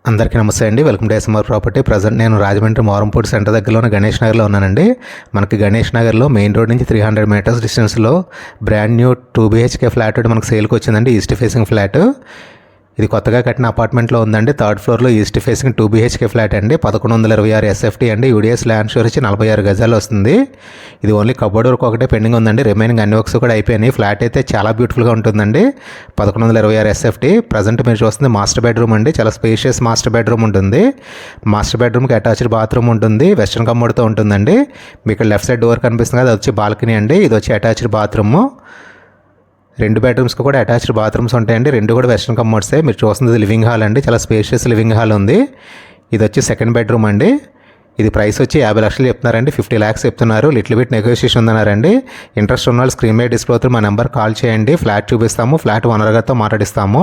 అందరికీ నమస్తే అండి. Welcome to SMR property. Present నేను రాజమండ్రి మోరంపూడి సెంటర్ దగ్గరలోని గణేష్ నగర్లో ఉన్నానండి. మనకి గణేష్ నగర్లో మెయిన్ రోడ్ నుంచి 300 మీటర్స్ డిస్టెన్స్లో బ్రాండ్ న్యూ 2 BHK ఫ్లాట్ మనకు సేల్కి వచ్చిందండి. East facing flat. ఇది కొత్తగా కట్టిన అపార్ట్మెంట్లో ఉందండి. 3rd ఫ్లోర్లో ఈస్ట్ ఫేసింగ్ 2 BHK ఫ్లాట్ అండి. 1126 SFT అండి. UDS ల్యాండ్ షేర్ వచ్చి 46 గజాలు వస్తుంది. ఇది ఓన్లీ కబోర్డ్ వర్క్ ఒకటే పెండింగ్ ఉందండి. రిమైనింగ్ అన్ని వర్క్స్ కూడా అయిపోయినాయి. ఫ్లాట్ అయితే చాలా బ్యూటిఫుల్గా ఉంటుందండి. 1126 SFT. ప్రజెంట్ మీరు చూస్తుంది మాస్టర్ బెడ్రూమ్ అండి. చాలా స్పేషియస్ మాస్టర్ బెడ్రూమ్ ఉంటుంది. మాస్టర్ బెడ్రూమ్కి అటాచ్డ్ బాత్రూమ్ ఉంటుంది. వెస్ట్రన్ కమోడ్తో ఉంటుందండి. మీకు లెఫ్ట్ సైడ్ డోర్ కనిపిస్తుంది కదా, అది వచ్చి బాల్కనీ అండి. ఇది వచ్చి అటాచ్డ్ బాత్రూము. 2 బెడ్రూమ్స్కి కూడా అటాచ్డ్ బాత్రూమ్స్ ఉంటాయండి. 2 కూడా వెస్ట్రన్ కమోడ్సే. మీరు చూస్తుంది లివింగ్ హాల్ అండి. చాలా స్పేషియస్ లివింగ్ హాల్ ఉంది. ఇది వచ్చి సెకండ్ బెడ్రూమ్ అండి. ఇది ప్రైస్ వచ్చి 50 లక్షలు చెప్తున్నారండి. 50 lakhs చెప్తున్నారు. లిటిల్ బిట్ నెగోషియేషన్ ఉందన్నారండి. ఇంట్రెస్ట్ ఉన్న వాళ్ళు స్క్రీన్ మీద డిస్ప్లే అవుతుంది మా నెంబర్ కాల్ చేయండి. ఫ్లాట్ చూపిస్తాము. ఫ్లాట్ ఓనర్ గారితో మాట్లాడిస్తాము.